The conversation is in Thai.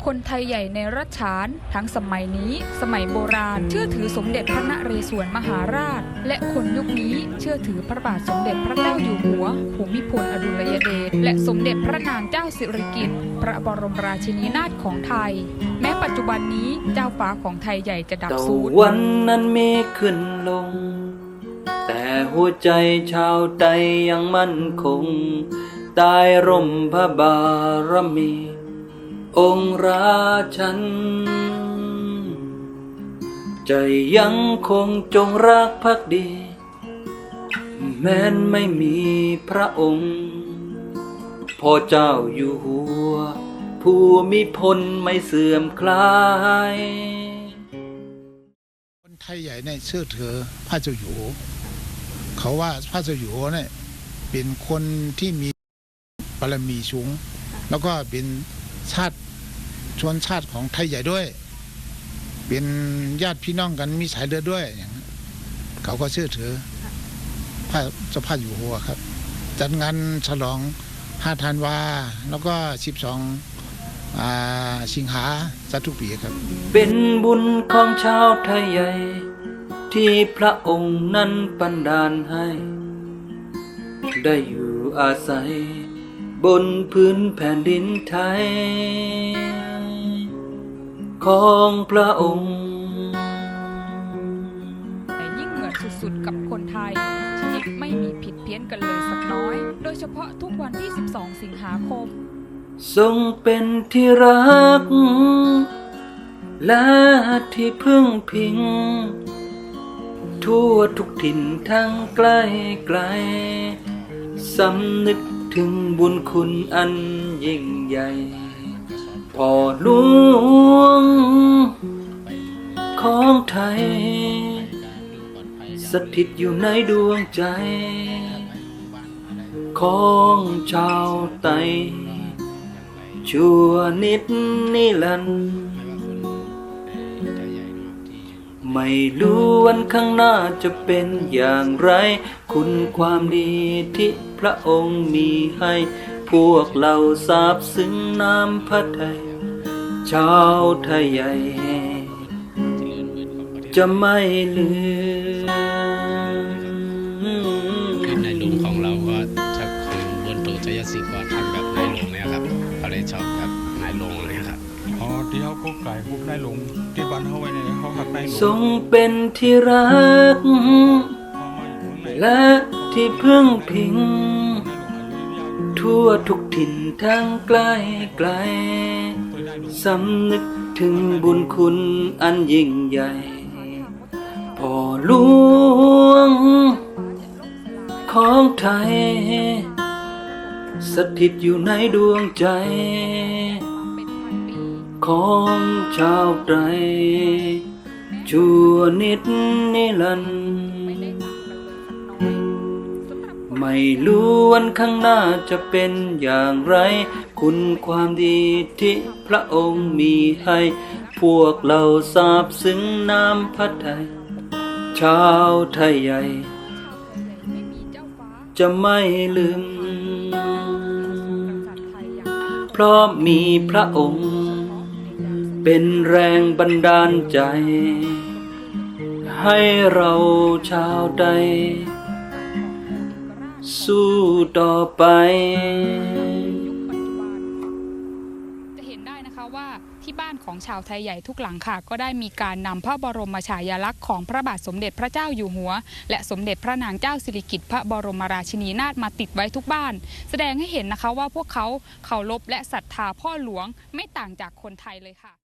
คนไทยใหญ่ในรัชฉานทั้งสมัยนี้สมัยโบราณเชื่อถือสมเด็จพระนเรศวรมหาราชและคนยุคนี้เชื่อถือพระบาทสมเด็จพระเจ้าอยู่หัวภูมิพลอดุลยเดชและสมเด็จพระนางเจ้าสิริกิติ์พระบรมราชินีนาถของไทยแม้ปัจจุบันนี้เจ้าฟ้าของไทยใหญ่จะดับสูญวันนั้นมีขึ้นลงแต่หัวใจชาวไทยยังมั่นคงใต้ร่มพระบารมีองค์ราชันใจยังคงจงรักภักดีแม้นไม่มีพระองค์พ่อเจ้าอยู่หัวภูมิพลไม่เสื่อมคลายคนไทยใหญ่เนี่ยเชื่อถือพระเจ้าอยู่หัวเขาว่าพระเจ้าอยู่หัวเนี่ยเป็นคนที่มีบารมีสูงแล้วก็เป็นชาติชนชาติของไทยใหญ่ด้วยเป็นญาติพี่น้องกันมีสายเลือดด้วยอย่างนั้นเขาก็เชื่อถือพระเจ้าอยู่หัวครับจัดงานฉลอง5 ธันวาแล้วก็12 สิงหาทุกปีครับเป็นบุญของชาวไทยใหญ่ที่พระองค์นั้นบันดาลให้ได้อยู่อาศัยบนพื้นแผ่นดินไทยของพระองค์ยิ่งเหมือนสุดๆกับคนไทยที่ไม่มีผิดเพี้ยนกันเลยสักน้อยโดยเฉพาะทุกวันที่12 สิงหาคมทรงเป็นที่รักและที่พึ่งพิงทั่วทุกถิ่นทั้งใกล้ไกลสำนึกถึงบุญคุณอันยิ่งใหญ่พ่อหลวงของไทยสถิตอยู่ในดวงใจของชาวไทยชั่วนิดนิรันดร์ไม่รู้วันข้างหน้าจะเป็นอย่างไรคุณความดีที่พระองค์มีให้พวกเราซาบซึ้งน้ำพระทัยชาวไทยใหญ่จะไม่ลืมในหลวงของเราก็จะคือบนตัวชัยศรีก็ทำแบบในหลวงเนี่ยครับเขาเลยชอบแบบในหลวงเลยครับที่เขาก็ไก่พวกนายหลวงที่บ้านเขาไว้ในเขาหักนายหลวงทรงเป็นที่รักและที่พึ่งพิงทั่วทุกถิ่นทั้งใกล้ไกลสำนึกถึงบุญคุณอันยิ่งใหญ่พ่อหลวงของไทยสถิตอยู่ในดวงใจของชาวไทยชั่วนิดนิรันดร์ไม่รู้วันข้างหน้าจะเป็นอย่างไรคุณความดีที่พระองค์มีให้พวกเราซาบซึ้งน้ำพระทัยชาวไทยใหญ่จะไม่ลืมเพราะมีพระองค์เป็นแรงบันดาลใจให้เราชาวใดสู้ต่อไปจะเห็นได้นะคะว่าที่บ้านของชาวไทยใหญ่ทุกหลังค่ะก็ได้มีการนำพระบรมฉายาลักษณ์ของพระบาทสมเด็จพระเจ้าอยู่หัวและสมเด็จพระนางเจ้าสิริกิติ์พระบรมราชินีนาถมาติดไว้ทุกบ้านแสดงให้เห็นนะคะว่าพวกเขาเคารพและศรัทธาพ่อหลวงไม่ต่างจากคนไทยเลยค่ะ